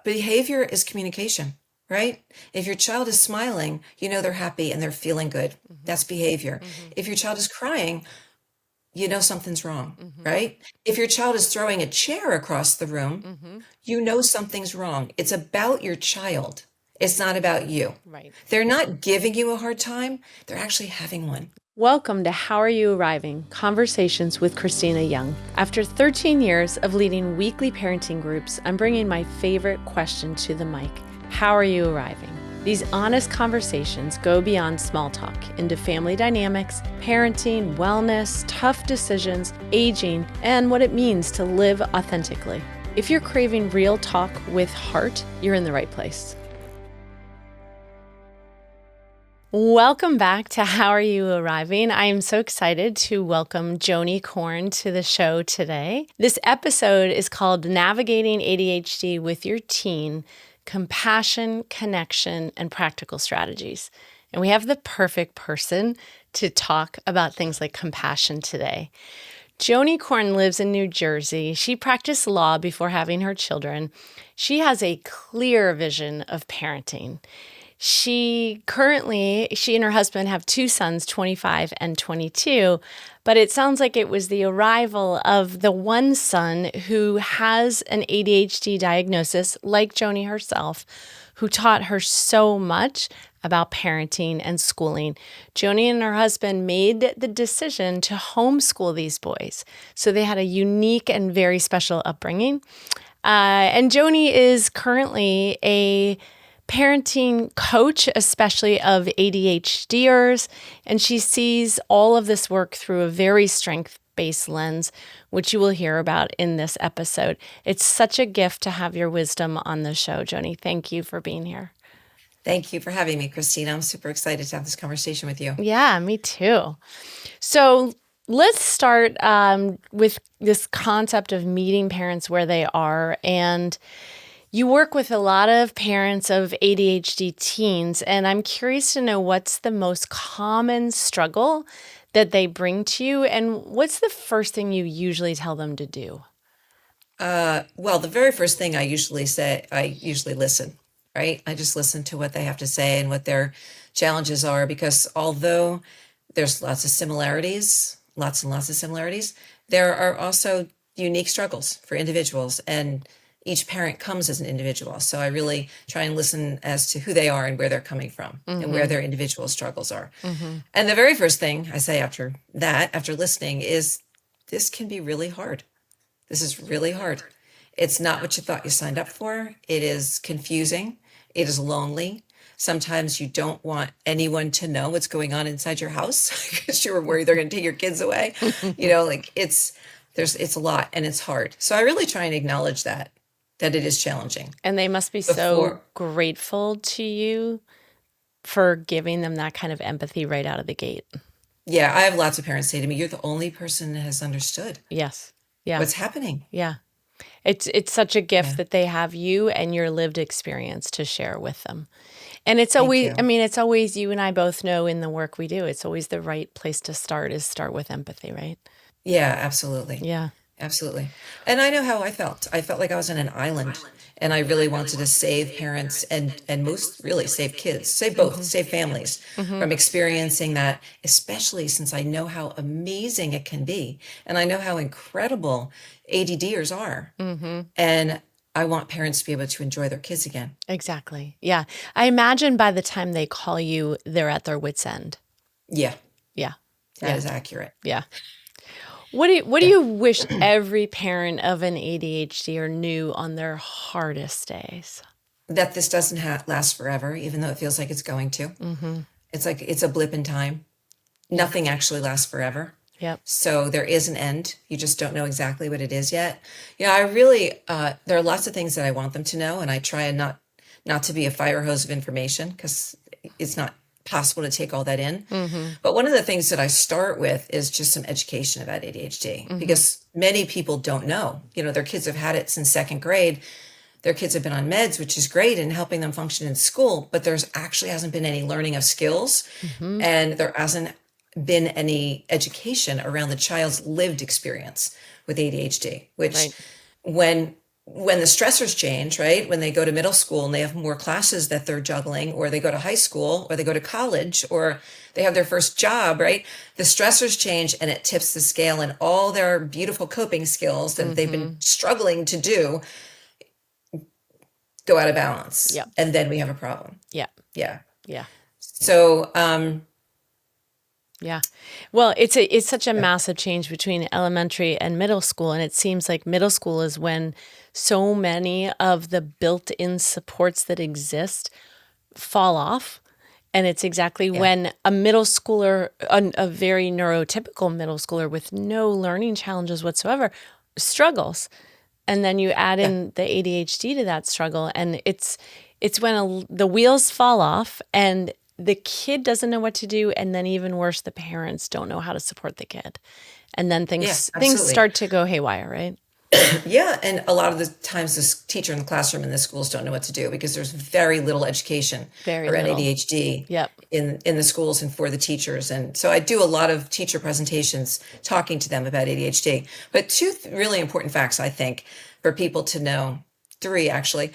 Behavior is communication, right? If your child is smiling, you know they're happy and they're feeling good. That's behavior. If your child is crying, you know something's wrong, right? If your child is throwing a chair across the room, you know something's wrong. It's about your child. It's not about you. Right. They're not giving you a hard time. They're actually having one. Welcome to How Are You Arriving? Conversations with Cristina Young. After 13 years of leading weekly parenting groups, I'm bringing my favorite question to the mic. How are you arriving? These honest conversations go beyond small talk into family dynamics, parenting, wellness, tough decisions, aging, and what it means to live authentically. If you're craving real talk with heart, you're in the right place. Welcome back to How Are You Arriving? I am so excited to welcome Joni Corn to the show today. This episode is called Navigating ADHD with Your Teen, Compassion, Connection, and Practical Strategies. And we have the perfect person to talk about things like compassion today. Joni Corn lives in New Jersey. She practiced law before having her children. She has a clear vision of parenting. She and her husband have two sons, 25 and 22, but it sounds like it was the arrival of the one son who has an ADHD diagnosis, like Joni herself, who taught her so much about parenting and schooling. Joni and her husband made the decision to homeschool these boys. So they had a unique and very special upbringing. And Joni is currently a parenting coach, especially of ADHDers, and she sees all of this work through a very strength-based lens, which you will hear about in this episode. It's such a gift to have your wisdom on the show, Joni. Thank you for being here. Thank you for having me, Cristina. I'm super excited to have this conversation with you. Yeah, me too. So let's start with this concept of meeting parents where they are. And you work with a lot of parents of ADHD teens, and I'm curious to know what's the most common struggle that they bring to you, and what's the first thing you usually tell them to do? Well, the very first thing I usually listen, right? I just listen to what they have to say and what their challenges are, because although there's lots and lots of similarities, there are also unique struggles for individuals, and each parent comes as an individual. So I really try and listen as to who they are and where they're coming from and where their individual struggles are. And the very first thing I say after listening, is this can be really hard. This is really hard. It's not what you thought you signed up for. It is confusing. It is lonely. Sometimes you don't want anyone to know what's going on inside your house because you're worried they're going to take your kids away. It's a lot and it's hard. So I really try and acknowledge that it is challenging. And they must be so grateful to you for giving them that kind of empathy right out of the gate. Yeah, I have lots of parents say to me, "You're the only person that has understood Yes. Yeah. what's happening." Yeah. It's such a gift that they have you and your lived experience to share with them. And it's always, it's always, you and I both know in the work we do, it's always the right place to start with empathy, right? Yeah, absolutely. Yeah. Absolutely. And I know how I felt. I felt like I was on an island, and I really wanted to save parents and most really save kids, save both, save families from experiencing that, especially since I know how amazing it can be. And I know how incredible ADDers are. And I want parents to be able to enjoy their kids again. Exactly. Yeah. I imagine by the time they call you, they're at their wits' end. Yeah. Yeah. That is accurate. Yeah. What do you wish every parent of an ADHDer knew on their hardest days? That this doesn't last forever, even though it feels like it's going to. It's like it's a blip in time. Nothing actually lasts forever. Yep. So there is an end. You just don't know exactly what it is yet. Yeah, I really, there are lots of things that I want them to know, and I try and not to be a fire hose of information, because it's not possible to take all that in. But one of the things that I start with is just some education about ADHD, because many people don't know. Their kids have had it since second grade. Their kids have been on meds, which is great in helping them function in school, but there's actually hasn't been any learning of skills, and there hasn't been any education around the child's lived experience with ADHD, which when when the stressors change, right? When they go to middle school and they have more classes that they're juggling, or they go to high school, or they go to college, or they have their first job, right? The stressors change and it tips the scale, and all their beautiful coping skills that they've been struggling to do go out of balance. Yep. And then we have a problem. Yeah. Yeah. Yeah. So, yeah. Well, it's such a massive change between elementary and middle school. And it seems like middle school is when so many of the built-in supports that exist fall off. And it's exactly when a middle schooler, a very neurotypical middle schooler with no learning challenges whatsoever, struggles. And then you add in the ADHD to that struggle. And it's when the wheels fall off and the kid doesn't know what to do. And then even worse, the parents don't know how to support the kid. And then things start to go haywire, right? Yeah, and a lot of the times this teacher in the classroom in the schools don't know what to do because there's very little education around ADHD in the schools and for the teachers. And so I do a lot of teacher presentations talking to them about ADHD. But two really important facts, I think, for people to know, three actually.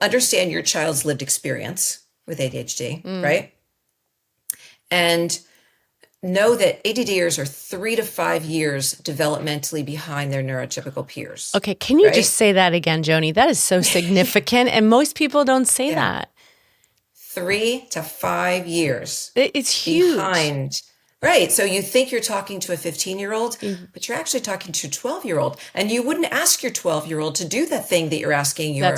Understand your child's lived experience with ADHD, right? And know that ADDers are 3 to 5 years developmentally behind their neurotypical peers. Okay, can you just say that again, Joni? That is so significant, and most people don't say that. 3 to 5 years. It's huge. Behind. Right. So you think you're talking to a 15-year-old, but you're actually talking to a 12-year-old. And you wouldn't ask your 12-year-old to do that thing that you're asking your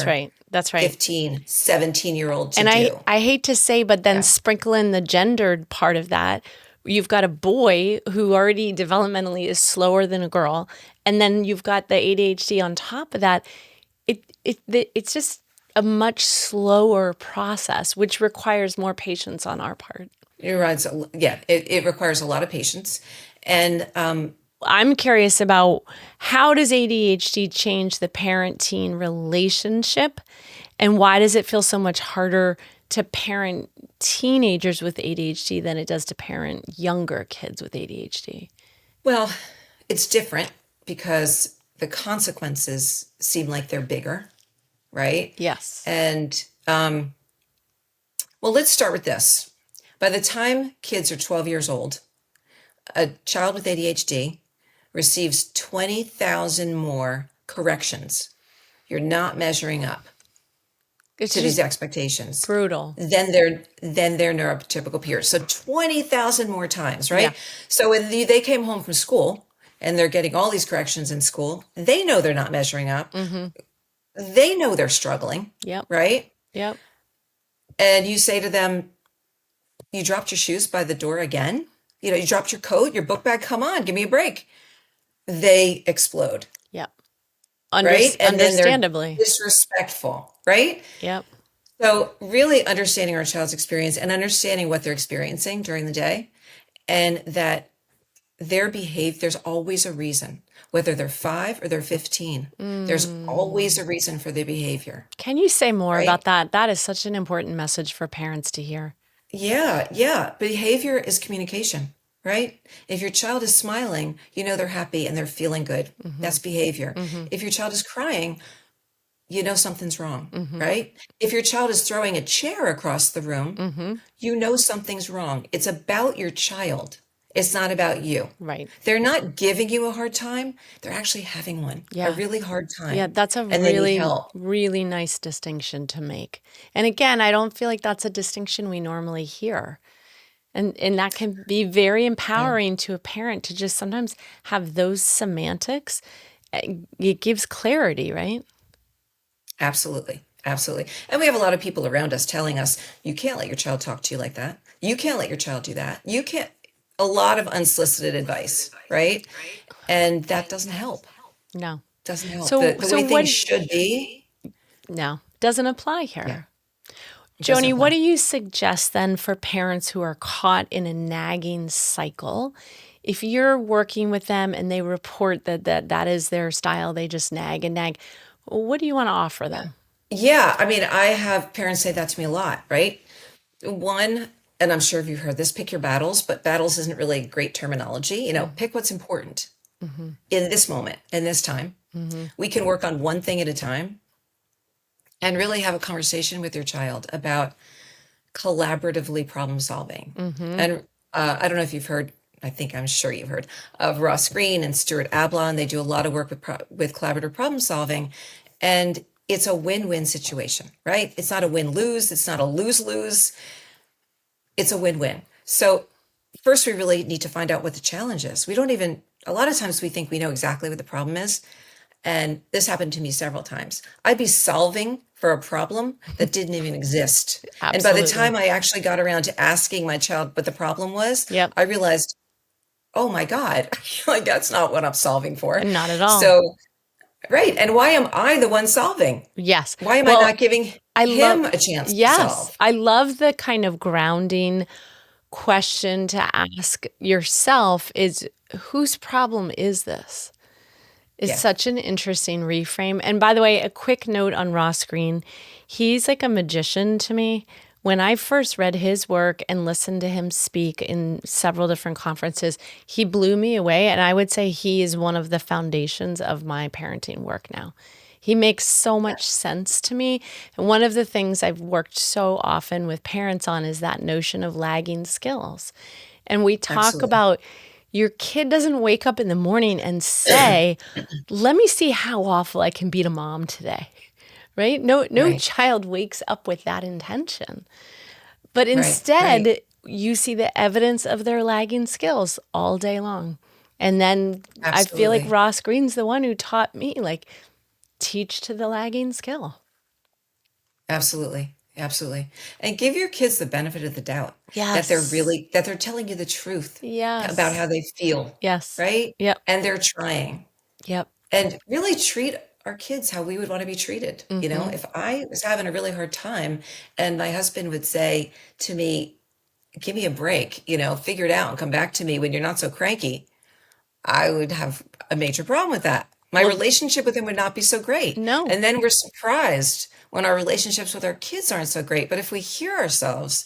That's right. 15, 17-year-old to do. And I hate to say, but then sprinkle in the gendered part of that. You've got a boy who already developmentally is slower than a girl, and then you've got the ADHD on top of that. It's just a much slower process, which requires more patience on our part. You're right. So, it requires a lot of patience. And I'm curious about how does ADHD change the parent-teen relationship, and why does it feel so much harder to parent teenagers with ADHD than it does to parent younger kids with ADHD? Well, it's different because the consequences seem like they're bigger, right? Yes. And, let's start with this. By the time kids are 12 years old, a child with ADHD receives 20,000 more corrections. You're not measuring up to these expectations. Brutal. Than their neurotypical peers. So 20,000 more times, right? Yeah. So when they came home from school and they're getting all these corrections in school, they know they're not measuring up. They know they're struggling. Yep. Right? Yep. And you say to them, you dropped your shoes by the door again? You dropped your coat, your book bag, come on, give me a break. They explode. Yep. Right? And understandably. then they're disrespectful, right? Yep. So really understanding our child's experience and understanding what they're experiencing during the day, and that their behavior, there's always a reason, whether they're 5 or they're 15, there's always a reason for their behavior. Can you say more about that? That is such an important message for parents to hear. Yeah. Behavior is communication, right? If your child is smiling, they're happy and they're feeling good. That's behavior. If your child is crying, something's wrong, right? If your child is throwing a chair across the room, something's wrong. It's about your child. It's not about you. Right. They're not giving you a hard time. They're actually having one, a really hard time. Yeah, that's a really nice distinction to make. And again, I don't feel like that's a distinction we normally hear. And that can be very empowering to a parent to just sometimes have those semantics. It gives clarity, right? Absolutely. And we have a lot of people around us telling us, you can't let your child talk to you like that. You can't let your child do that. You can't. A lot of unsolicited advice, right? And that doesn't help. No. Doesn't help. The way things should be. No. Doesn't apply here. Yeah. Joni, what do you suggest then for parents who are caught in a nagging cycle? If you're working with them and they report that is their style, they just nag and nag, what do you want to offer them? Yeah. I have parents say that to me a lot, right? One, and I'm sure you've heard this, pick your battles, but battles isn't really great terminology. Pick what's important in this moment, in this time. We can work on one thing at a time. and really have a conversation with your child about collaboratively problem solving. Mm-hmm. And I don't know if you've heard, I'm sure you've heard of Ross Green and Stuart Ablon. They do a lot of work with collaborative problem solving. And it's a win-win situation, right? It's not a win-lose. It's not a lose-lose. It's a win-win. So first, we really need to find out what the challenge is. A lot of times we think we know exactly what the problem is. And this happened to me several times. I'd be solving for a problem that didn't even exist. And by the time Absolutely. I actually got around to asking my child what the problem was, Yep. I realized, oh my God, like that's not what I'm solving for. Not at all. So, right. And why am I the one solving? Yes. Why am I Well, not giving I love, him a chance to yes, solve? I love the kind of grounding question to ask yourself is whose problem is this? It's Yeah, such an interesting reframe. And by the way, a quick note on Ross Green. He's like a magician to me. When I first read his work and listened to him speak in several different conferences, he blew me away. And I would say he is one of the foundations of my parenting work now. He makes so much sense to me. And one of the things I've worked so often with parents on is that notion of lagging skills. And we talk absolutely. about your kid doesn't wake up in the morning and say, "Let me see how awful I can beat a mom today." Right? No Right, child wakes up with that intention. But right, right. instead, you see the evidence of their lagging skills all day long. And then I feel like Absolutely. Ross Green's the one who taught me, like, teach to the lagging skill. Absolutely. Absolutely. And give your kids the benefit of the doubt Yes. that they're telling you the truth about how Yes. they feel, Yes. right? Yep. And they're trying. Yep. And really treat our kids how we would want to be treated. Mm-hmm. If I was having a really hard time and my husband would say to me, give me a break, figure it out and come back to me when you're not so cranky, I would have a major problem with that. My Well, relationship with him would not be so great. no. And then we're surprised when our relationships with our kids aren't so great. But if we hear ourselves,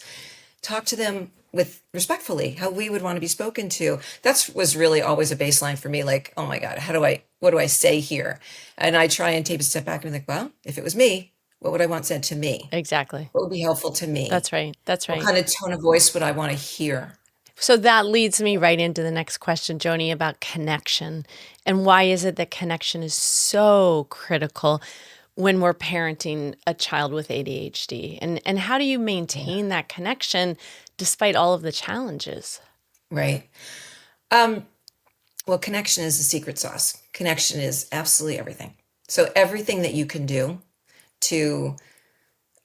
talk to them with respectfully, how we would want to be spoken to. That was really always a baseline for me. Like, oh my God, what do I say here? And I try and take a step back and be like, well, if it was me, what would I want said to me? Exactly. What would be helpful to me? That's right. That's What right. kind of tone of voice would I want to hear? So that leads me right into the next question, Joni, about connection. And why is it that connection is so critical when we're parenting a child with ADHD? And how do you Yeah, maintain that connection despite all of the challenges? right. Um, well, connection is the secret sauce. Connection is absolutely everything. So everything that you can do to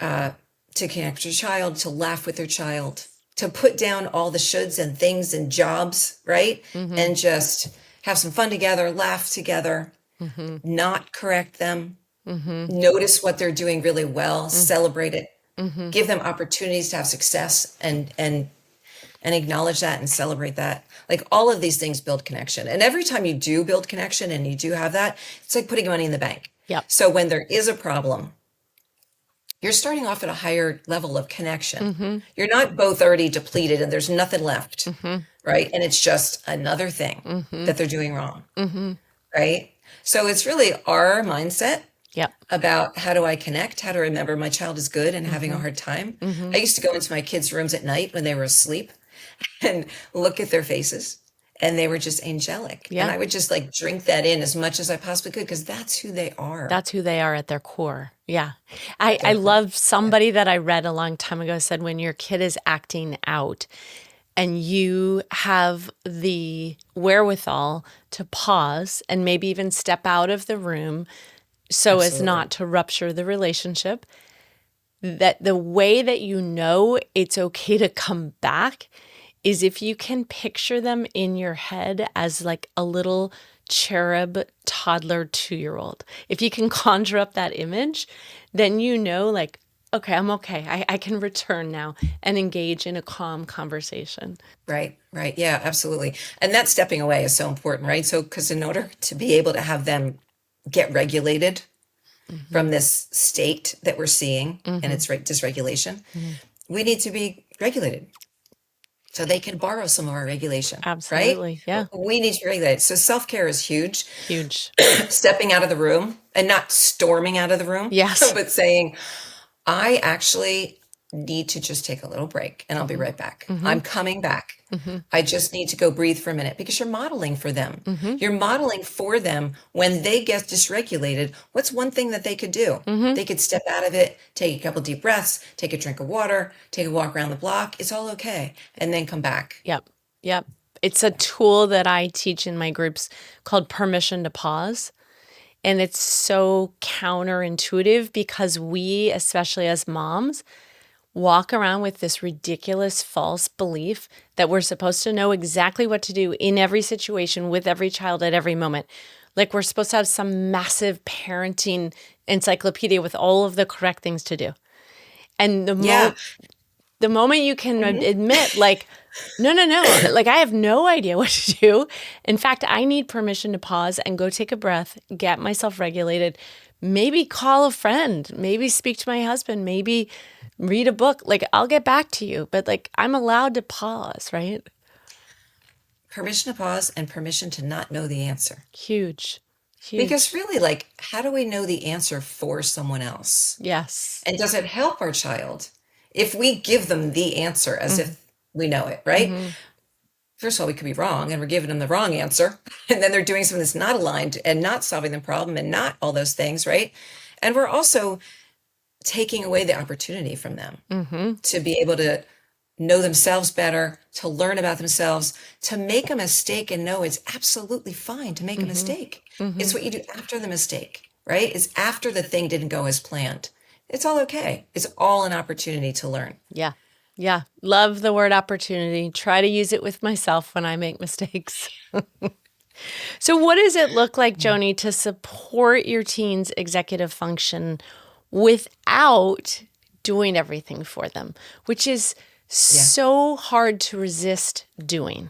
uh, to connect with your child, to laugh with your child, to put down all the shoulds and things and jobs, right? Mm-hmm. And just have some fun together, laugh together, Mm-hmm. not correct them, Mm-hmm. notice what they're doing really well, celebrate it, Mm-hmm. give them opportunities to have success and acknowledge that and celebrate that. Like all of these things build connection. And every time you do build connection and you do have that, it's like putting money in the bank. Yep. So when there is a problem, you're starting off at a higher level of connection. Mm-hmm. You're not both already depleted and there's nothing left, Mm-hmm. right? And it's just another thing Mm-hmm. that they're doing wrong, Mm-hmm. right? So it's really our mindset Yep. about how do I connect, how to remember my child is good and having a Mm-hmm. hard time. Mm-hmm. I used to go into my kids' rooms at night when they were asleep and look at their faces and they were just angelic. And Yeah. I would just like drink that in as much as I possibly could because that's who they are That's who they are at their core. Yeah. at I their core. love Yeah, somebody that I read a long time ago said when your kid is acting out and you have the wherewithal to pause and maybe even step out of the room so as absolutely. not to rupture the relationship, that the way that you know it's okay to come back is if you can picture them in your head as like a little cherub toddler 2-year old. If you can conjure up that image, then you know, like, okay, I'm okay. I can return now and engage in a calm conversation. Right, right. Yeah, absolutely. And that stepping away is so important, right? So, because in order to be able to have them get regulated Mm-hmm. from this state that we're seeing and Mm-hmm. its dysregulation, Mm-hmm. we need to be regulated so they can borrow some of our regulation, right? Absolutely. Yeah. We need to be regulated. So self-care is huge. Huge. Stepping out of the room and not storming out of the room, Yes. but saying, I actually need to just take a little break and I'll be right back. I'm coming back. I just need to go breathe for a minute, because you're modeling for them. You're modeling for them when they get dysregulated. What's one thing that they could do? They could step out of it, take a couple deep breaths, take a drink of water, take a walk around the block. It's all okay. And then come back. Yep. Yep. It's a tool that I teach in my groups called permission to pause. And it's so counterintuitive because we, especially as moms, walk around with this ridiculous false belief that we're supposed to know exactly what to do in every situation with every child at every moment. Like we're supposed to have some massive parenting encyclopedia with all of the correct things to do. And the moment you can admit, like, no, like I have no idea what to do. In fact, I need permission to pause and go take a breath, get myself regulated, maybe call a friend, maybe speak to my husband, maybe read a book. Like I'll get back to you, but like I'm allowed to pause, right? Permission to pause and permission to not know the answer. Huge. Because really, like, how do we know the answer for someone else? Yes. And does it help our child if we give them the answer as if we know it, right? First of all, we could be wrong and we're giving them the wrong answer. And then they're doing something that's not aligned and not solving the problem and not all those things, right? And we're also taking away the opportunity from them to be able to know themselves better, to learn about themselves, to make a mistake and know it's absolutely fine to make a mistake. It's what you do after the mistake, right? It's after the thing didn't go as planned. It's all okay. It's all an opportunity to learn. Yeah. Yeah. Love the word opportunity. Try to use it with myself when I make mistakes. So what does it look like, Joni, to support your teens' executive function without doing everything for them, which is so hard to resist doing?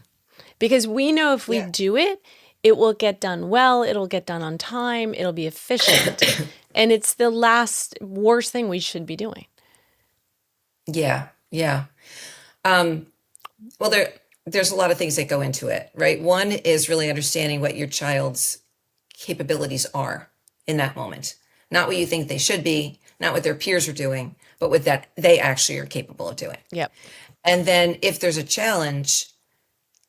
Because we know if we do it, it will get done well, it'll get done on time, it'll be efficient. And it's the worst thing we should be doing. Yeah. Well, there's a lot of things that go into it, right? One is really understanding what your child's capabilities are in that moment. Not what you think they should be, not what their peers are doing, but what that they actually are capable of doing. Yep. And then if there's a challenge,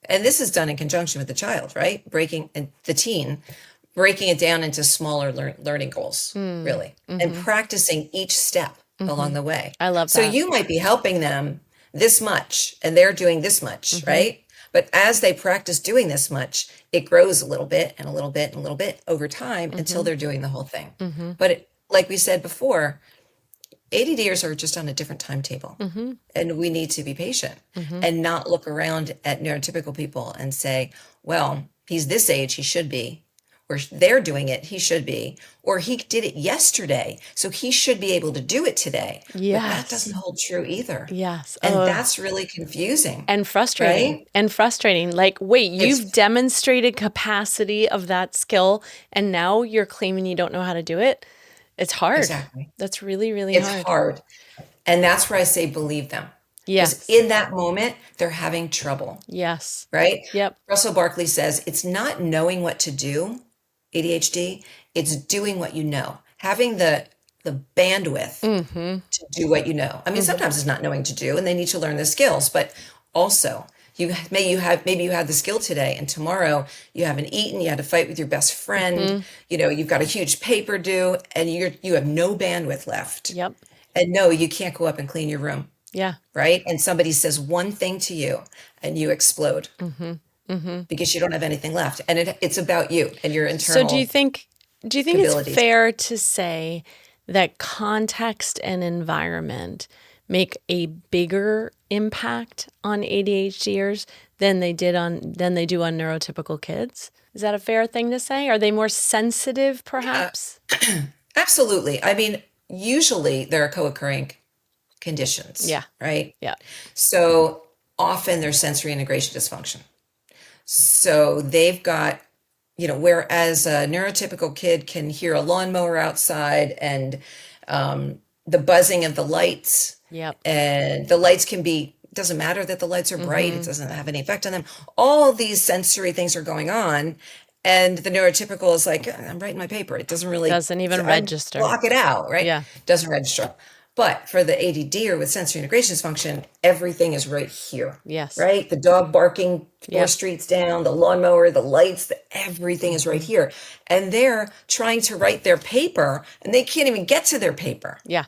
and this is done in conjunction with the child, right? Breaking it down into smaller learning goals, really, and practicing each step along the way. I love that. So you might be helping them this much and they're doing this much, right? But as they practice doing this much, it grows a little bit and a little bit and a little bit over time until they're doing the whole thing. But like we said before, ADDers are just on a different timetable, and we need to be patient and not look around at neurotypical people and say, well, he's this age, he should be, or they're doing it, he should be, or he did it yesterday, so he should be able to do it today. Yes. But that doesn't hold true either. Yes. And that's really confusing. And frustrating. Right? And frustrating. Like, wait, you've demonstrated capacity of that skill, and now you're claiming you don't know how to do it? It's hard. Exactly. That's really, really hard. It's hard. And that's where I say believe them. Yes. Because in that moment, they're having trouble. Yes. Right? Yep. Russell Barkley says it's not knowing what to do, ADHD, it's doing what you know. Having the bandwidth to do what you know. I mean, sometimes it's not knowing to do and they need to learn the skills, but also maybe you had the skill today and tomorrow you haven't eaten, you had to fight with your best friend, you've got a huge paper due and you have no bandwidth left. Yep. And no, you can't go up and clean your room. Yeah. Right? And somebody says one thing to you and you explode because you don't have anything left. And it's about you and your internal. So do you think it's fair to say that context and environment make a bigger impact on ADHDers than they do on neurotypical kids? Is that a fair thing to say? Are they more sensitive, perhaps? Absolutely. I mean, usually there are co-occurring conditions. Yeah. Right? Yeah. So often there's sensory integration dysfunction. So they've got, whereas a neurotypical kid can hear a lawnmower outside and the buzzing of the lights. Yep. And the lights doesn't matter that the lights are bright. It doesn't have any effect on them. All these sensory things are going on. And the neurotypical is like, I'm writing my paper. It doesn't really Doesn't even I register. block it out, right? Yeah. Doesn't register. But for the ADD or with sensory integration dysfunction, everything is right here. Yes. Right? The dog barking 4 Yep. streets down, the lawnmower, the lights, everything is right here. And they're trying to write their paper and they can't even get to their paper. Yeah.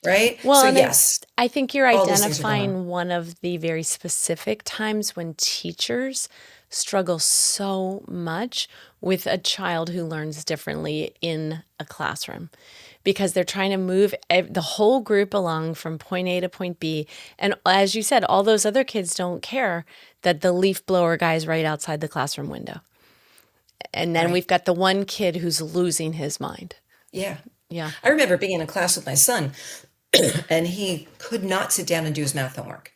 Right? Well, So and yes, I think you're all these things are going on. identifying one of the very specific times when teachers struggle so much with a child who learns differently in a classroom because they're trying to move the whole group along from point A to point B. And as you said, all those other kids don't care that the leaf blower guy is right outside the classroom window. And then we've got the one kid who's losing his mind. Yeah. Yeah. I remember being in a class with my son and he could not sit down and do his math homework.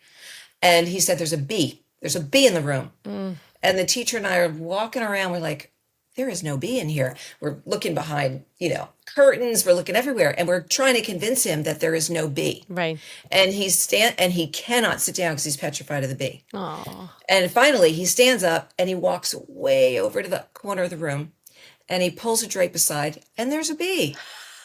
And he said, there's a bee in the room. And the teacher and I are walking around. We're like, there is no bee in here. We're looking behind, curtains. We're looking everywhere. And we're trying to convince him that there is no bee. Right. And he cannot sit down because he's petrified of the bee. Oh. And finally he stands up and he walks way over to the corner of the room and he pulls a drape aside and there's a bee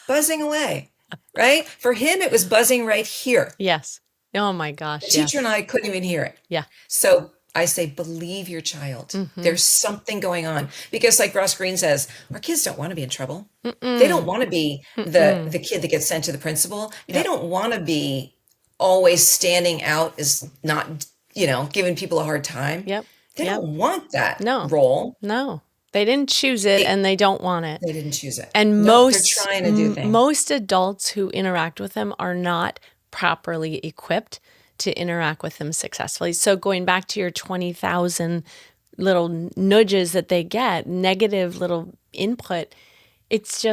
buzzing away, right? For him, it was buzzing right here. Yes. Oh my gosh. The teacher and I couldn't even hear it. Yeah. So I say, believe your child. There's something going on. Because like Ross Green says, our kids don't want to be in trouble. They don't want to be the kid that gets sent to the principal. They don't want to be always standing out as not, giving people a hard time. Yep. They don't want that No. role. No. They didn't choose it and they don't want it. They didn't choose it. And they're trying to do things. most adults who interact with them are not properly equipped to interact with them successfully. So going back to your 20,000 little nudges that they get, negative little input, it's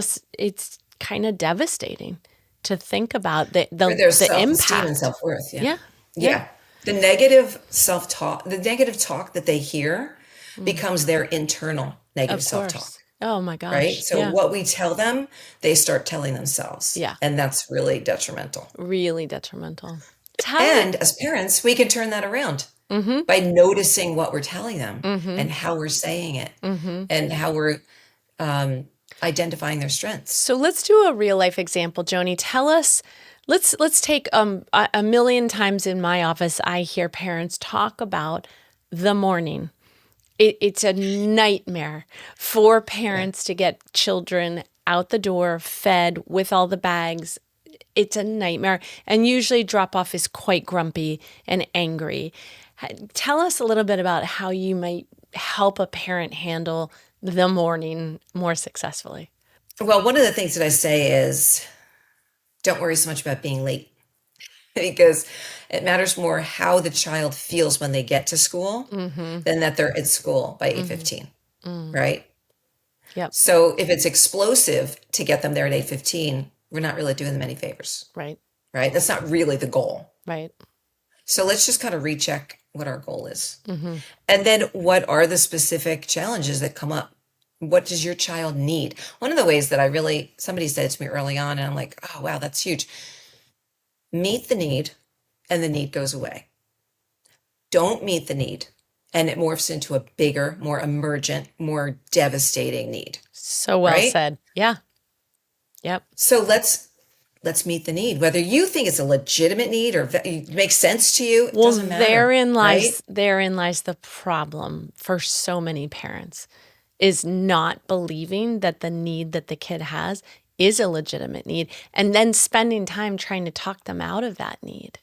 kind of devastating to think about the self-esteem impact. and self-worth. Yeah. The negative self-talk, the negative talk that they hear becomes their internal negative Of self-talk. course. Oh my gosh. Right? So what we tell them, they start telling themselves. Yeah. And that's really detrimental. Really detrimental. And as parents, we can turn that around by noticing what we're telling them and how we're saying it and how we're identifying their strengths. So let's do a real life example, Joni. Tell us, let's take a million times in my office, I hear parents talk about the morning. It's a nightmare for parents to get children out the door, fed with all the bags. It's a nightmare. And usually drop off is quite grumpy and angry. Tell us a little bit about how you might help a parent handle the morning more successfully. Well, one of the things that I say is don't worry so much about being late because it matters more how the child feels when they get to school than that they're at school by 8:15, right? Yep. So if it's explosive to get them there at 8:15, we're not really doing them any favors, Right. right? That's not really the goal. Right. So let's just kind of recheck what our goal is. And then what are the specific challenges that come up? What does your child need? One of the ways that somebody said it to me early on, and I'm like, oh, wow, that's huge. Meet the need, and the need goes away. Don't meet the need, and it morphs into a bigger, more emergent, more devastating need. So well Right? said. Yeah. Yep. So let's meet the need, whether you think it's a legitimate need or it makes sense to you. It Well, doesn't matter. therein lies the problem for so many parents is not believing that the need that the kid has is a legitimate need and then spending time trying to talk them out of that need.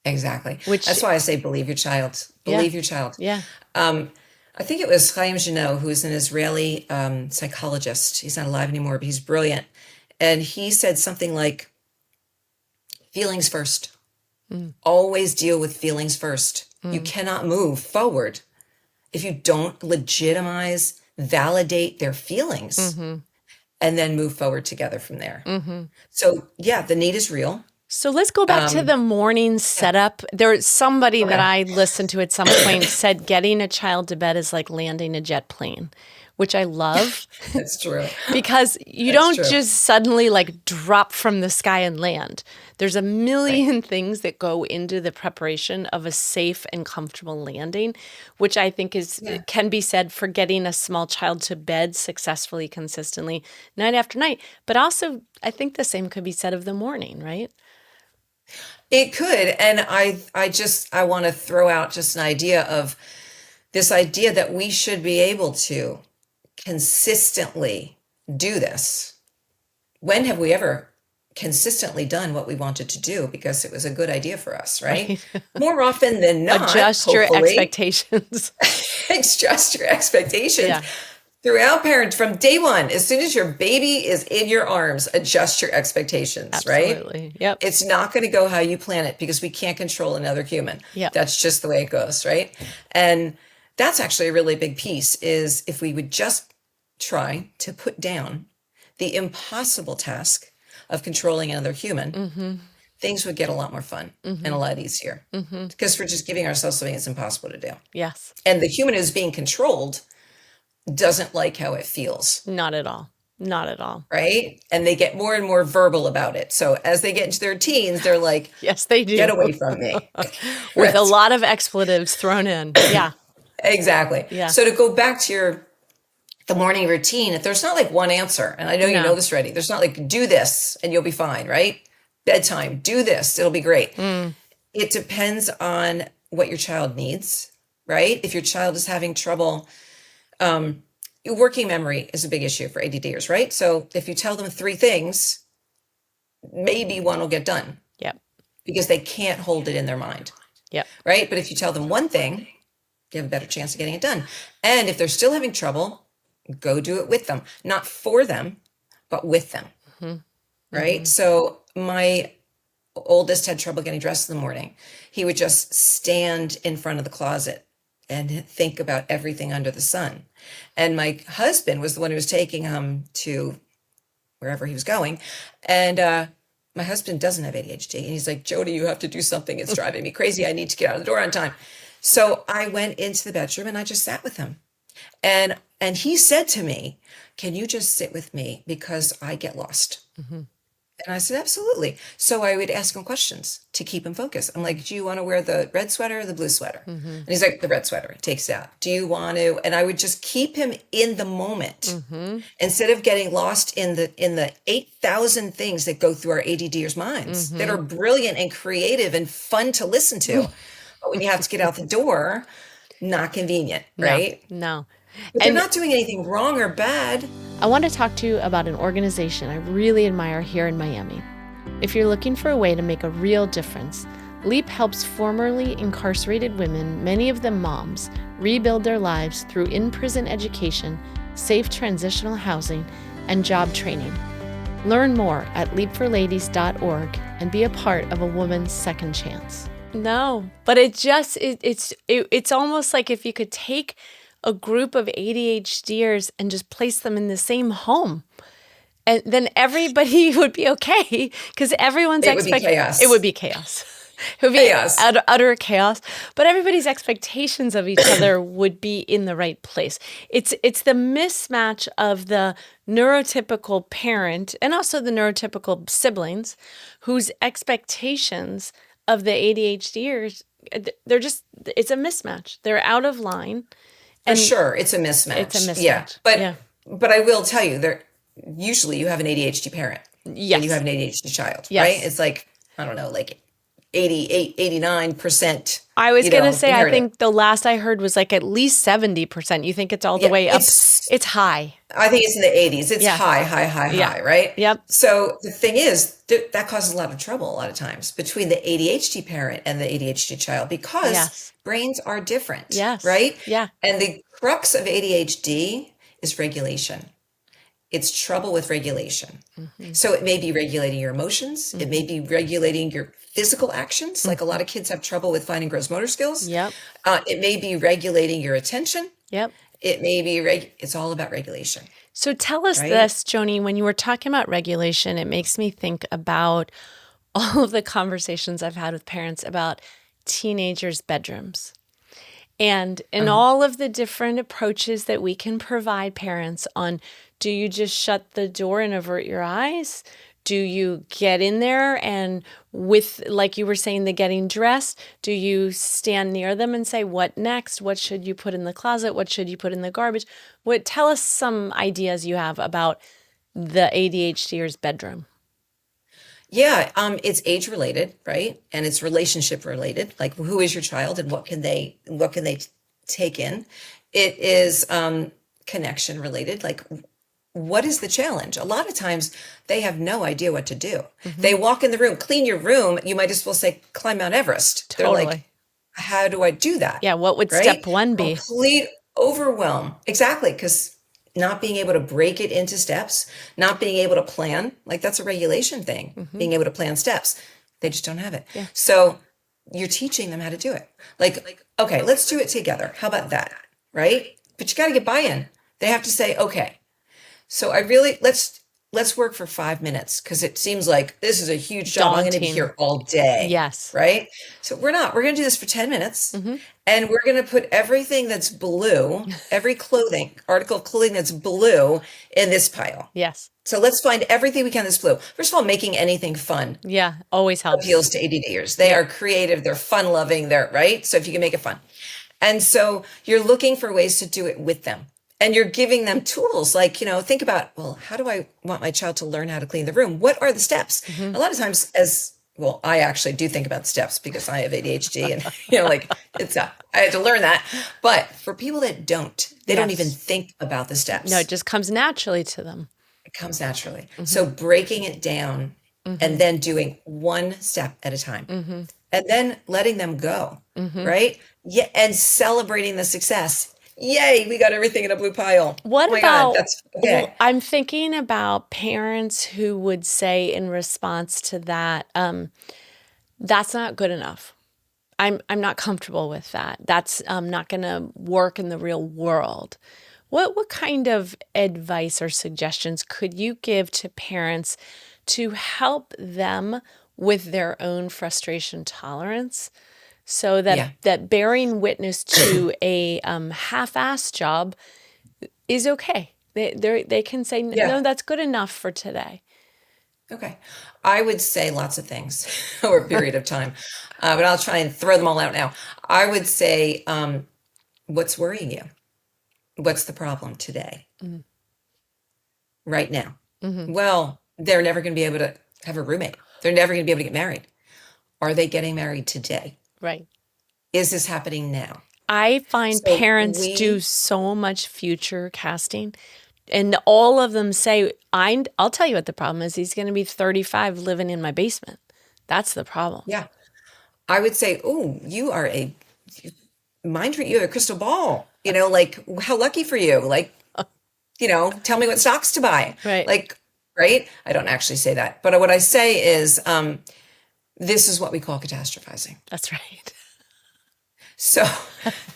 Exactly. Which- That's why I say believe your child. Believe your child. Yeah. I think it was Chaim Janot, who's an Israeli psychologist. He's not alive anymore, but he's brilliant. And he said something like, feelings first. Always deal with feelings first. You cannot move forward if you don't legitimize, validate their feelings, and then move forward together from there. So yeah, the need is real. So let's go back to the morning setup. There's somebody that I listened to at some point said getting a child to bed is like landing a jet plane. which I love. That's true. Because you That's don't true. just suddenly like drop from the sky and land. There's a million Right. things that go into the preparation of a safe and comfortable landing, which I think Yeah. can be said for getting a small child to bed successfully, consistently, night after night. But also, I think the same could be said of the morning, right? It could. And I want to throw out just an idea of this idea that we should be able to consistently do this. When have we ever consistently done what we wanted to do because it was a good idea for us, right? Right. More often than not, Adjust your hopefully, expectations. adjust your expectations. Yeah. Throughout parents from day one, as soon as your baby is in your arms, adjust your expectations, right? Absolutely. Yep. It's not going to go how you plan it because we can't control another human. Yep. That's just the way it goes, right? And that's actually a really big piece is if we would just try to put down the impossible task of controlling another human, things would get a lot more fun and a lot easier because we're just giving ourselves something that's impossible to do. Yes. And the human who's being controlled doesn't like how it feels, Not at all. Not at all. right? And they get more and more verbal about it. So as they get into their teens, they're like, Yes, they do. get away from me. With a Right. lot of expletives thrown in. Yeah. Exactly. Yeah. So to go back to the morning routine, if there's not like one answer, and I know you No. know this already, there's not like do this and you'll be fine, right? Bedtime, do this, it'll be great. It depends on what your child needs, right? If your child is having trouble, working memory is a big issue for ADDers, right? So if you tell them 3 things, maybe one will get done Yep. because they can't hold it in their mind, Yep. right? But if you tell them one thing, you have a better chance of getting it done. And if they're still having trouble, go do it with them, not for them, but with them, right? So my oldest had trouble getting dressed in the morning. He would just stand in front of the closet and think about everything under the sun. And my husband was the one who was taking him to wherever he was going. And my husband doesn't have ADHD. And he's like, Joni, you have to do something. It's driving me crazy. I need to get out of the door on time. So I went into the bedroom and I just sat with him. And he said to me, can you just sit with me because I get lost? And I said, absolutely. So I would ask him questions to keep him focused. I'm like, do you want to wear the red sweater or the blue sweater? And he's like, the red sweater. He takes it out. Do you want to? And I would just keep him in the moment instead of getting lost in the 8,000 things that go through our ADDers' minds that are brilliant and creative and fun to listen to. But when you have to get out the door, not convenient, right? No. But they're not doing anything wrong or bad. I want to talk to you about an organization I really admire here in Miami. If you're looking for a way to make a real difference, LEAP helps formerly incarcerated women, many of them moms, rebuild their lives through in-prison education, safe transitional housing, and job training. Learn more at leapforladies.org and be a part of a woman's second chance. No, but it's almost like if you could take a group of ADHDers and just place them in the same home, and then everybody would be okay because everyone's It would be chaos. It would be chaos. It would be Chaos. utter chaos. But everybody's expectations of each other would be in the right place. It's the mismatch of the neurotypical parent and also the neurotypical siblings whose expectations of the ADHDers, it's a mismatch. They're out of line. For sure, it's a mismatch. It's a mismatch. Yeah, but Yeah. but I will tell you, usually you have an ADHD parent. Yes. And you have an ADHD child, Yes. right? It's like, I don't know, like 88, 89%. I was going to say, I inherited. think the last I heard was like at least 70%. You think it's all the Yeah, way up? it's- It's high. I think it's in the 80s. It's Yeah. high, right? Yep. So the thing is, that causes a lot of trouble a lot of times between the ADHD parent and the ADHD child because Yes. brains are different, Yes. right? Yeah. And the crux of ADHD is regulation. It's trouble with regulation. So it may be regulating your emotions. It may be regulating your physical actions. Like a lot of kids have trouble with fine and gross motor skills. Yep. It may be regulating your attention. Yep. It may be, it's all about regulation. So tell us Right? this, Joni, when you were talking about regulation, it makes me think about all of the conversations I've had with parents about teenagers' bedrooms. And in all of the different approaches that we can provide parents on, do you just shut the door and avert your eyes? Do you get in there and with, like you were saying, the getting dressed, do you stand near them and say, what next? What should you put in the closet? What should you put in the garbage? Tell us some ideas you have about the ADHDer's bedroom. Yeah, it's age related, right? And it's relationship related. Like, who is your child, and what can they take in? It is connection related. Like, what is the challenge? A lot of times they have no idea what to do. They walk in the room, clean your room. You might as well say, climb Mount Everest. They're like, Totally. how do I do that? Yeah, what would Right? step one be? Complete overwhelm. Exactly. Because not being able to break it into steps, not being able to plan, like that's a regulation thing, being able to plan steps. They just don't have it. Yeah. So you're teaching them how to do it. Like, okay, let's do it together. How about that? Right? But you got to get buy-in. They have to say, okay, so let's work for 5 minutes, because it seems like this is a huge job. I'm going to be Daunting. here all day. Yes. Right? So we're not. We're going to do this for 10 minutes, and we're going to put everything that's blue, every article of clothing that's blue, in this pile. Yes. So let's find everything we can that's blue. First of all, making anything fun Yeah, always helps. appeals to ADDers. They are creative, they're fun loving, they're right. So if you can make it fun. And so you're looking for ways to do it with them. And you're giving them tools like, think about, well, how do I want my child to learn how to clean the room? What are the steps? A lot of times I actually do think about the steps because I have ADHD and, I had to learn that. But for people that don't, they don't even think about the steps. No, it just comes naturally to them. It comes naturally. So breaking it down and then doing one step at a time and then letting them go, right? Yeah, and celebrating the success. Yay, we got everything in a blue pile. What Oh my about, God, that's okay. well, I'm thinking about parents who would say in response to that, that's not good enough. I'm not comfortable with that. That's not going to work in the real world. What kind of advice or suggestions could you give to parents to help them with their own frustration tolerance, so that bearing witness to a half-assed job is okay? They can say, no, that's good enough for today. Okay. I would say lots of things over a period of time, but I'll try and throw them all out now. I would say, what's worrying you? What's the problem today? Right now? Well, they're never going to be able to have a roommate. They're never going to be able to get married. Are they getting married today? Right. Is this happening now? I find So parents do so much future casting, and all of them say, I'll tell you what the problem is. He's going to be 35 living in my basement. That's the problem. Yeah. I would say, oh, you have a crystal ball, like, how lucky for you. Like, tell me what stocks to buy. Right. Like, right. I don't actually say that, but what I say is, this is what we call catastrophizing. That's right. So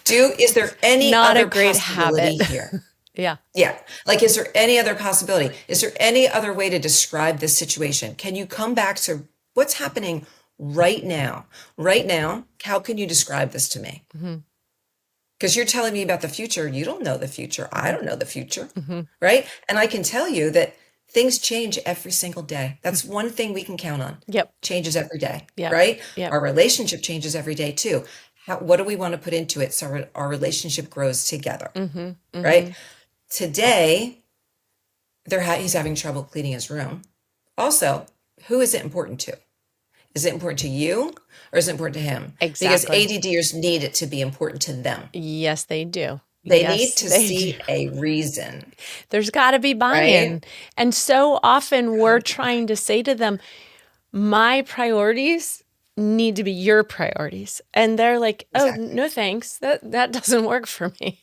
is there any Not other a great possibility habit. here? Yeah. Yeah. Like, is there any other possibility? Is there any other way to describe this situation? Can you come back to what's happening right now? Right now, how can you describe this to me? Because you're telling me about the future. You don't know the future. I don't know the future. Right? And I can tell you that things change every single day. That's one thing we can count on. Yep. Changes every day. Yep. Right? Yep. Our relationship changes every day too. What do we want to put into it so our relationship grows together? Right? Today, he's having trouble cleaning his room. Also, who is it important to? Is it important to you, or is it important to him? Exactly. Because ADDers need it to be important to them. Yes, they do. They Yes, need to they see do. a reason. There's got to be buy-in. Right? And so often we're trying to say to them, my priorities need to be your priorities. And they're like, oh, Exactly. no thanks. That doesn't work for me.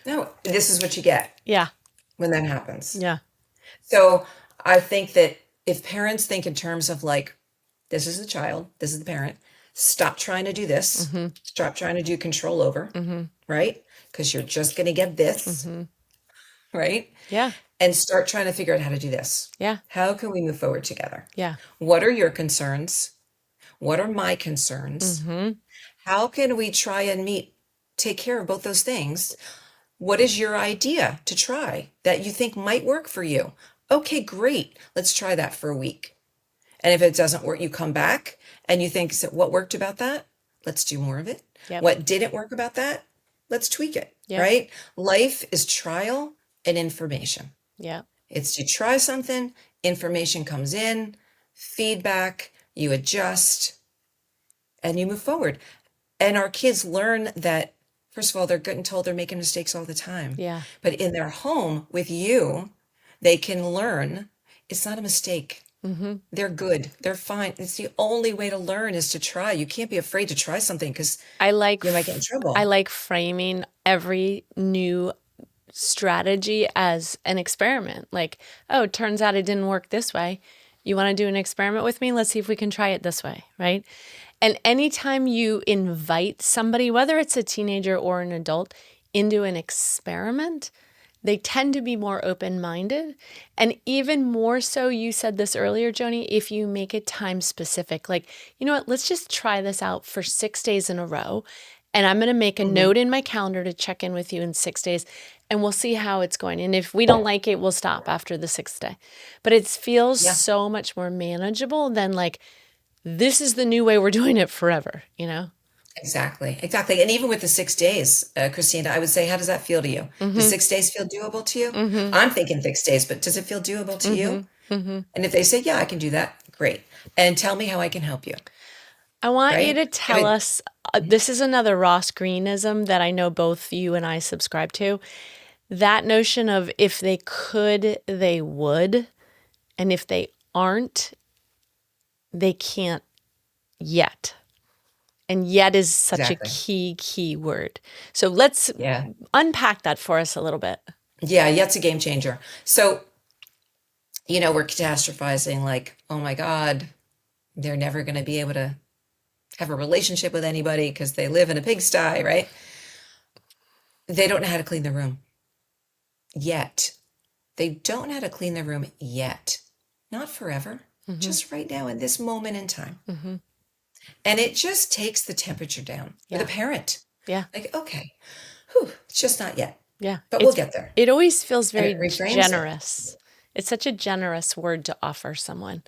No, this is what you get Yeah. when that happens. Yeah. So I think that if parents think in terms of like, this is the child, this is the parent, stop trying to do this, stop trying to do control over, right? Because you're just going to get this, right? Yeah. And start trying to figure out how to do this. Yeah. How can we move forward together? Yeah. What are your concerns? What are my concerns? How can we try and meet take care of both those things. What is your idea to try that you think might work for you? Okay, great. Let's try that for a week. And if it doesn't work, you come back and you think, so what worked about that? Let's do more of it. Yep. What didn't work about that? Let's tweak it, Yep. right? Life is trial and information. Yeah. It's you try something, information comes in, feedback, you adjust, and you move forward. And our kids learn that, first of all, they're getting told they're making mistakes all the time. Yeah. But in their home with you, they can learn it's not a mistake. They're good. They're fine. It's the only way to learn is to try. You can't be afraid to try something because I like you might get in trouble. I like framing every new strategy as an experiment. Like, oh, it turns out it didn't work this way. You want to do an experiment with me? Let's see if we can try it this way, right? And anytime you invite somebody, whether it's a teenager or an adult, into an experiment, they tend to be more open-minded. And even more so, you said this earlier, Joni, if you make it time specific, like, you know what, let's just try this out for 6 days in a row. And I'm going to make a note in my calendar to check in with you in 6 days, and we'll see how it's going. And if we don't like it, we'll stop after the 6th day. But it feels so much more manageable than like, this is the new way we're doing it forever, you know? Exactly. And even with the 6 days, Christina, I would say, how does that feel to you? Does 6 days feel doable to you? I'm thinking 6 days, but does it feel doable to you? And if they say, yeah, I can do that, great. And tell me how I can help you. I want you Right? to tell us, this is another Ross Greenism that I know both you and I subscribe to. That notion of if they could, they would. And if they aren't, they can't yet. And yet is such a key word. So let's unpack that for us a little bit. Yeah, yet's a game changer. So, we're catastrophizing like, oh my God, they're never going to be able to have a relationship with anybody because they live in a pigsty, right? They don't know how to clean their room yet. They don't know how to clean their room yet. Not forever, just right now in this moment in time. And it just takes the temperature down with a parent. Yeah. Like, okay, it's just not yet. Yeah. But we'll get there. It always feels very reframes generous. It's such a generous word to offer someone.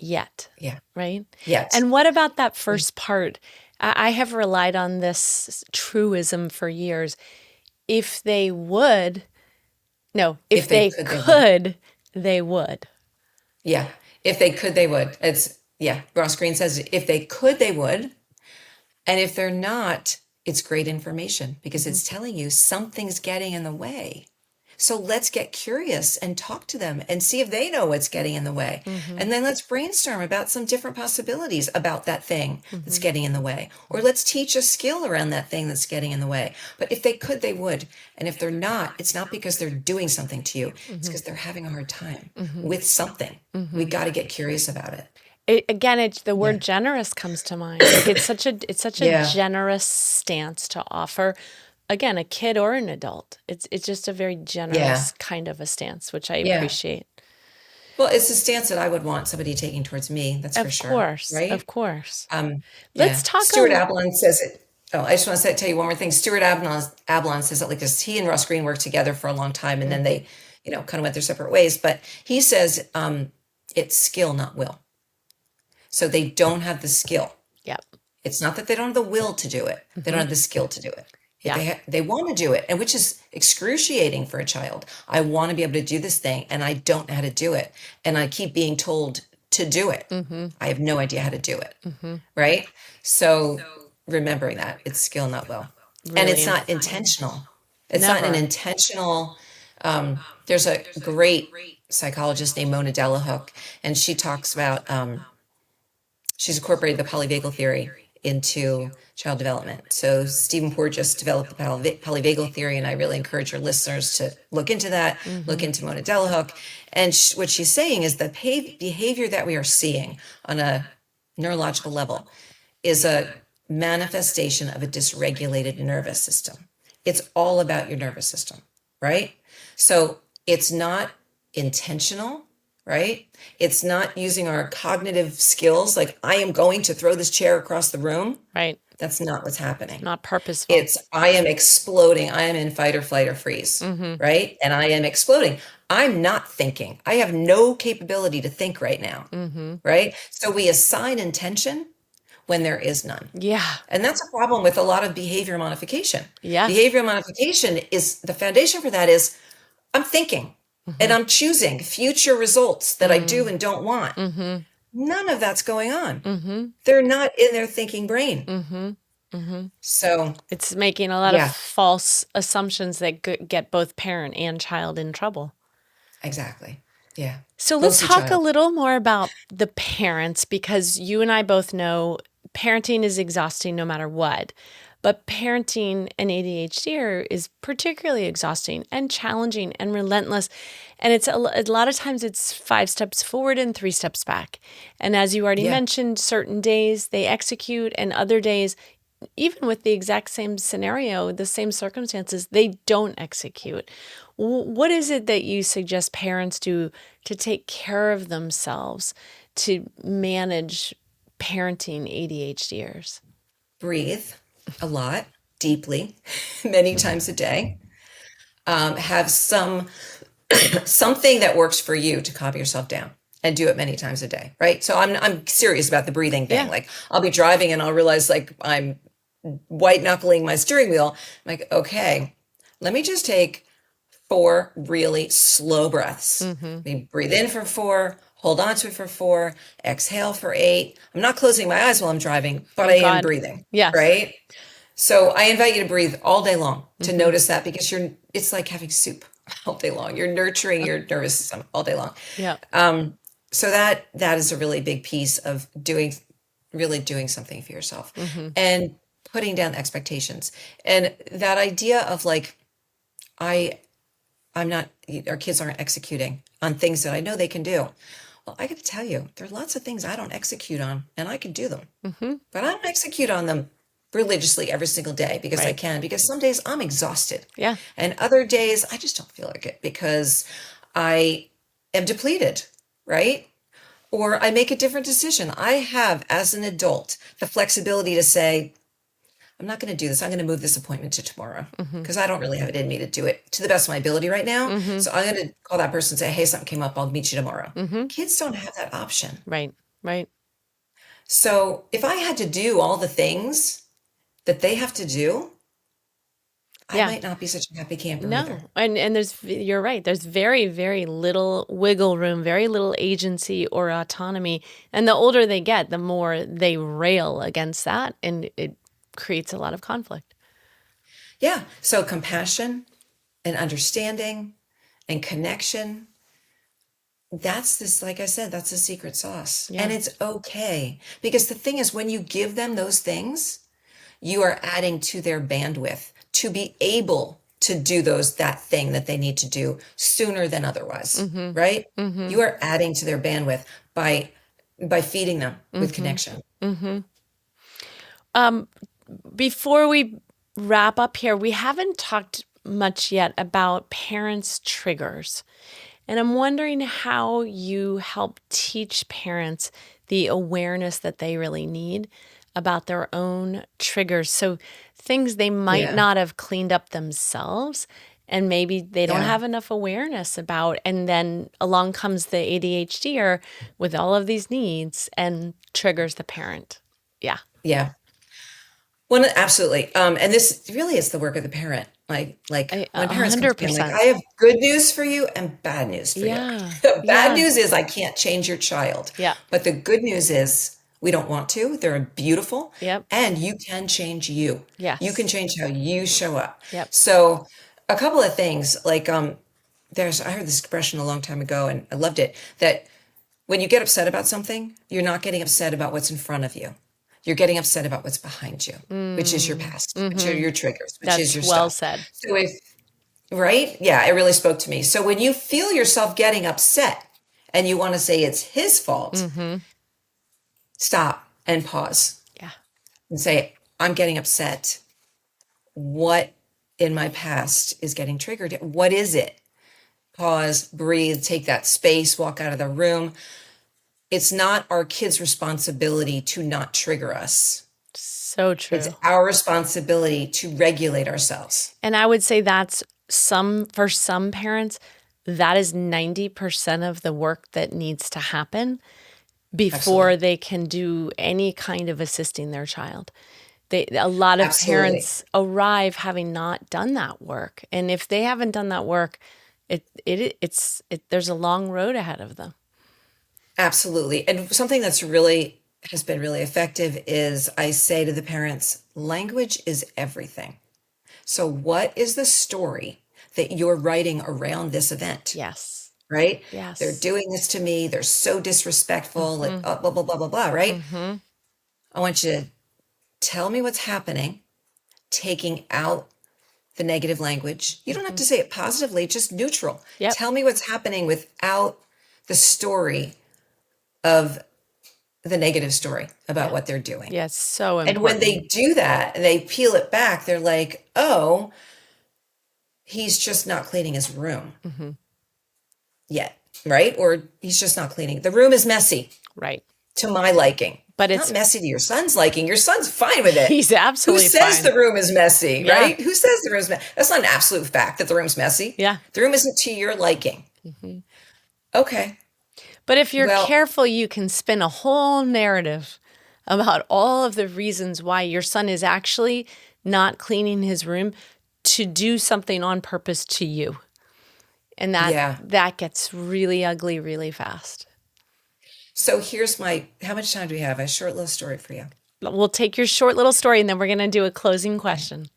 Yet. Yeah. Right? Yet. And what about that first part? I have relied on this truism for years. If they would, if they could, they would. Yeah. If they could, they would. Ross Green says, if they could, they would. And if they're not, it's great information because it's telling you something's getting in the way. So let's get curious and talk to them and see if they know what's getting in the way. And then let's brainstorm about some different possibilities about that thing that's getting in the way. Or let's teach a skill around that thing that's getting in the way. But if they could, they would. And if they're not, it's not because they're doing something to you. It's because they're having a hard time with something. We got to get curious about it. It's the word generous comes to mind. Like it's such a generous stance to offer. Again, a kid or an adult. It's just a very generous kind of a stance, which I appreciate. Well, it's a stance that I would want somebody taking towards me. That's for sure. Of course. Let's talk. Stuart Ablon says it. Oh, I just want to tell you one more thing. Stuart Ablon says that like this. He and Ross Green worked together for a long time, and then they, kind of went their separate ways. But he says it's skill, not will. So they don't have the skill. Yep. It's not that they don't have the will to do it. They don't have the skill to do it. They want to do it, and which is excruciating for a child. I want to be able to do this thing, and I don't know how to do it. And I keep being told to do it. I have no idea how to do it. Right? So remembering that, it's skill, not will. Really, and it's not intentional. It's not an intentional. There's a great psychologist named Mona Delahook, and she talks about, she's incorporated the polyvagal theory into child development. So Stephen Porges developed the polyvagal theory, and I really encourage your listeners to look into that, look into Mona Delahook. And what she's saying is the behavior that we are seeing on a neurological level is a manifestation of a dysregulated nervous system. It's all about your nervous system, right? So it's not intentional, right? It's not using our cognitive skills. Like, I am going to throw this chair across the room. Right. That's not what's happening. Not purposeful. It's, I am exploding. I am in fight or flight or freeze, right? And I am exploding. I'm not thinking. I have no capability to think right now, right? So we assign intention when there is none. Yeah. And that's a problem with a lot of behavior modification. Yes. Behavior modification is, the foundation for that is, I'm thinking and I'm choosing future results that I do and don't want. None of that's going on. They're not in their thinking brain. So It's making a lot of false assumptions that get both parent and child in trouble. exactly. Yeah. So let's Mostly talk a child. little more about the parents, because you and I both know parenting is exhausting no matter what. But parenting an ADHDer is particularly exhausting and challenging and relentless. And it's a lot of times it's 5 steps forward and 3 steps back. And as you already mentioned, certain days they execute, and other days, even with the exact same scenario, the same circumstances, they don't execute. What is it that you suggest parents do to take care of themselves, to manage parenting ADHDers? Breathe a lot, deeply, many times a day. Have something that works for you to calm yourself down, and do it many times a day, right? So I'm serious about the breathing thing. Yeah. Like, I'll be driving and I'll realize, like, I'm white knuckling my steering wheel. I'm like, okay, let me just take 4 really slow breaths. We breathe in for 4, hold on to it for 4, exhale for 8. I'm not closing my eyes while I'm driving, but I am God. breathing. Yes. Right? So I invite you to breathe all day long, to notice that, because it's like having soup all day long. You're nurturing your nervous system all day long. Yeah. So that is a really big piece of really doing something for yourself, and putting down expectations. And that idea of, like, I'm not, our kids aren't executing on things that I know they can do. Well, I got to tell you, there are lots of things I don't execute on, and I can do them, but I don't execute on them religiously every single day because I can, because some days I'm exhausted. Yeah. And other days I just don't feel like it because I am depleted, right? Or I make a different decision. I have, as an adult, the flexibility to say, I'm not going to do this. I'm going to move this appointment to tomorrow because I don't really have it in me to do it to the best of my ability right now. So I'm going to call that person and say, hey, something came up. I'll meet you tomorrow. Kids don't have that option. Right. Right. So if I had to do all the things that they have to do, I might not be such a happy camper either. And you're right. There's very, very little wiggle room, very little agency or autonomy. And the older they get, the more they rail against that, and it creates a lot of conflict. Yeah. So compassion and understanding and connection, that's this, like I said, that's the secret sauce. Yeah. And it's okay. Because the thing is, when you give them those things, you are adding to their bandwidth to be able to do that thing that they need to do sooner than otherwise, right? You are adding to their bandwidth by feeding them with connection. Before we wrap up here, we haven't talked much yet about parents' triggers. And I'm wondering how you help teach parents the awareness that they really need about their own triggers. So things they might not have cleaned up themselves, and maybe they don't have enough awareness about. And then along comes the ADHDer with all of these needs and triggers the parent. Yeah. Yeah. Well, absolutely. And this really is the work of the parent. Like when parents come to me, I'm like, 100%. I have good news for you and bad news for you. The bad news is I can't change your child. Yeah. But the good news is we don't want to. They're beautiful. Yep. And you can change you. Yes. You can change how you show up. Yep. So a couple of things, like I heard this expression a long time ago and I loved it, that when you get upset about something, you're not getting upset about what's in front of you. You're getting upset about what's behind you, which is your past, which are your triggers, which is your well stuff. said. So right? Yeah, it really spoke to me. So when you feel yourself getting upset and you want to say it's his fault, stop and pause. Yeah. And say, I'm getting upset. What in my past is getting triggered? What is it? pause, breathe, take that space, walk out of the room. It's not our kids' responsibility to not trigger us. So It's true. our responsibility to regulate ourselves. And I would say that's for some parents, that is 90% of the work that needs to happen before Absolutely. they can do any kind of assisting their child. A lot of Absolutely. parents arrive having not done that work. And if they haven't done that work, there's a long road ahead of them. Absolutely. And something that's really has been really effective is I say to the parents, language is everything. So what is the story that you're writing around this event? Yes. Right? They're Yes. doing this to me. They're so disrespectful, like blah, blah, blah, blah, blah, right? I want you to tell me what's happening, taking out the negative language. You don't have to say it positively, just neutral. Yep. Tell me what's happening without the story of the negative story about what they're doing. Yeah, it's so And when important. they do that and they peel it back, they're like, oh, he's just not cleaning his room yet, right? Or he's just not cleaning. The room is messy Right. to my liking. But Not it's messy to your son's liking. Your son's fine with it. he's Who absolutely says fine. the room is messy, Yeah. right? Who says the room's messy? That's not an absolute fact that the room's messy. Yeah. The room isn't to your liking. Okay. But if you're Well, careful, you can spin a whole narrative about all of the reasons why your son is actually not cleaning his room to do something on purpose to you. And yeah. that gets really ugly really fast. So here's how much time do we have? A short little story for you. We'll take your short little story and then we're going to do a closing question.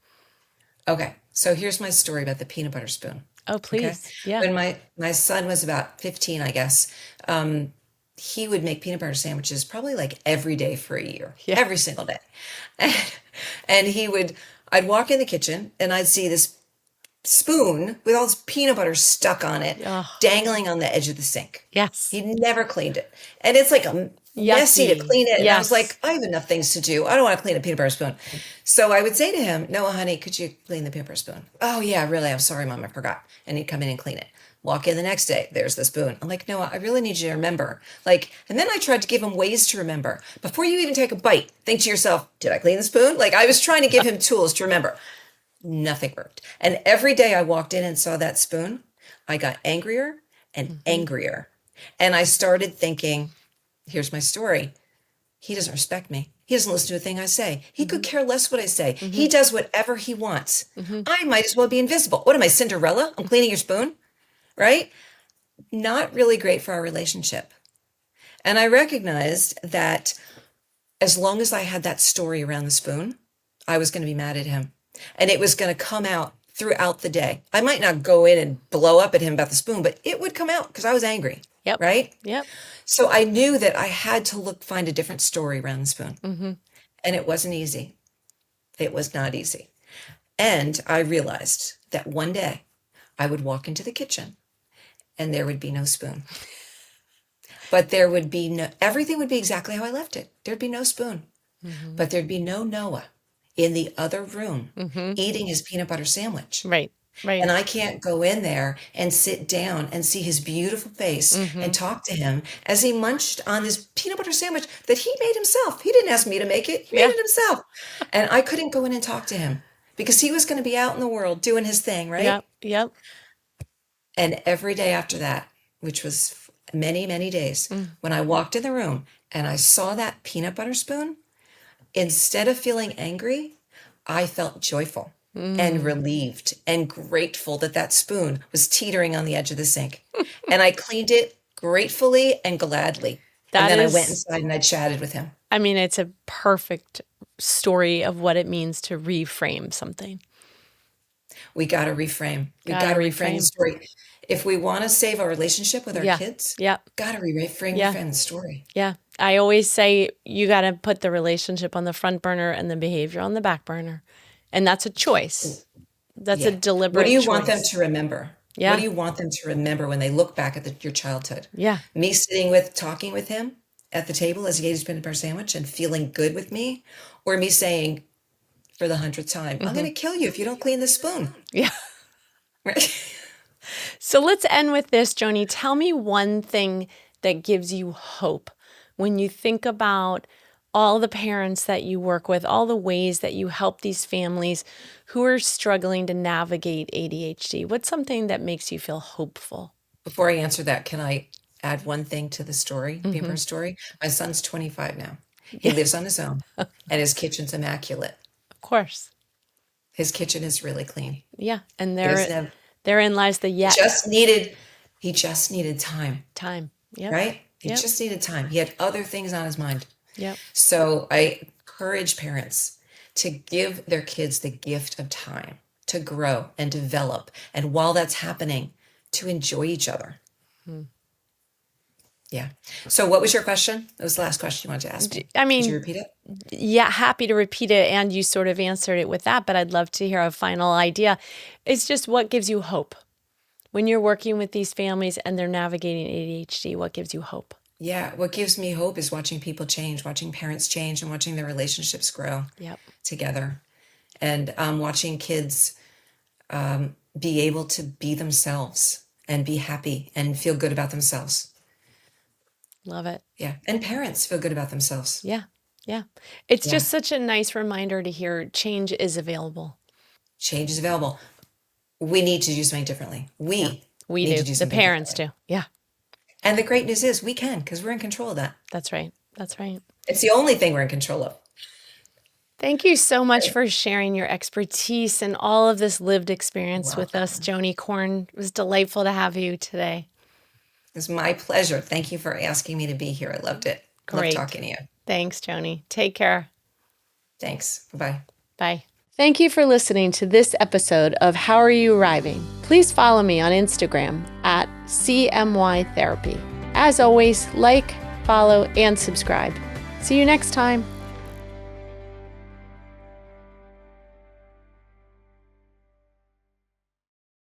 Okay. So here's my story about the peanut butter spoon. Oh, please. Yeah. When my son was about 15, I guess, he would make peanut butter sandwiches probably like every day for a year, Yeah. every single day. And I'd walk in the kitchen and I'd see this spoon with all this peanut butter stuck on it, Ugh. dangling on the edge of the sink. Yes. He never cleaned it. And it's like messy to Yucky. clean it. And I was Yes. like, I have enough things to do. I don't want to clean a peanut butter spoon. So I would say to him, Noah, honey, could you clean the peanut butter spoon? Oh, yeah, really? I'm sorry, Mom, I forgot. And he'd come in and clean it. Walk in the next day, there's the spoon. I'm like, Noah, I really need you to remember. And then I tried to give him ways to remember. Before you even take a bite, think to yourself, did I clean the spoon? I was trying to give him tools to remember. Nothing worked. And every day I walked in and saw that spoon, I got angrier and angrier. And I started thinking, here's my story. He doesn't respect me. He doesn't listen to a thing I say. He could care less what I say. He does whatever he wants. I might as well be invisible. What am I, Cinderella? I'm cleaning your spoon, right? Not really great for our relationship. And I recognized that as long as I had that story around the spoon, I was going to be mad at him. And it was going to come out throughout the day. I might not go in and blow up at him about the spoon, but it would come out because I was angry. Yep. Right? Yep. So I knew that I had to find a different story around the spoon. And it wasn't easy. It was not easy. And I realized that one day I would walk into the kitchen and there would be no spoon. But there would be everything would be exactly how I left it. There'd be no spoon. But there'd be no Noah in the other room eating his peanut butter sandwich. Right. Right. And I can't go in there and sit down and see his beautiful face and talk to him as he munched on this peanut butter sandwich that he made himself. He didn't ask me to make it. He made it himself. And I couldn't go in and talk to him because he was going to be out in the world doing his thing, right? Yep. Yep. And every day after that, which was many, many days, when I walked in the room and I saw that peanut butter spoon, instead of feeling angry, I felt joyful and relieved and grateful that spoon was teetering on the edge of the sink. And I cleaned it gratefully and gladly. And then I went inside and I chatted with him. I mean, it's a perfect story of what it means to reframe something. We got to reframe. We got to reframe the story. If we want to save our relationship with our kids, got to reframe the story. Yeah. I always say you got to put the relationship on the front burner and the behavior on the back burner. And that's a choice. That's a deliberate choice. What do you want them to remember? Yeah. What do you want them to remember when they look back at your childhood? Yeah. Me talking with him at the table as he ate his peanut butter sandwich and feeling good with me? Or me saying for the 100th time, I'm going to kill you if you don't clean the spoon. Yeah. Right? So let's end with this, Joni. Tell me one thing that gives you hope when you think about all the parents that you work with, all the ways that you help these families who are struggling to navigate ADHD. What's something that makes you feel hopeful? Before I answer that, can I add one thing to the story, Beamer's story? My son's 25 now. He lives on his own, and his kitchen's immaculate. Of course. His kitchen is really clean. Yeah, and He doesn't have, therein lies the yet. he just needed time, Time. Yep. right? He Yep. just needed time. He had other things on his mind. Yep. So I encourage parents to give their kids the gift of time to grow and develop. And while that's happening, to enjoy each other. Yeah. So what was your question? That was the last question you wanted to ask me. I mean, Could you repeat it? Yeah, happy to repeat it. And you sort of answered it with that, but I'd love to hear a final idea. It's just what gives you hope when you're working with these families and they're navigating ADHD? What gives you hope? Yeah. What gives me hope is watching people change, watching parents change, and watching their relationships grow together. And watching kids be able to be themselves and be happy and feel good about themselves. Love it. Yeah. And parents feel good about themselves. Yeah. Yeah. It's just such a nice reminder to hear change is available. Change is available. We need to do something differently. We need do. to do The something parents differently. do. Yeah. And the great news is we can, because we're in control of that. That's right. That's right. It's the only thing we're in control of. Thank you so much for sharing your expertise and all of this lived experience with us, Joni Corn. It was delightful to have you today. It was my pleasure. Thank you for asking me to be here. I loved it. Great. Love talking to you. Thanks, Joni. Take care. Thanks. Bye-bye. Bye. Thank you for listening to this episode of How Are You Arriving? Please follow me on Instagram at CMY Therapy. As always, like, follow, and subscribe. See you next time.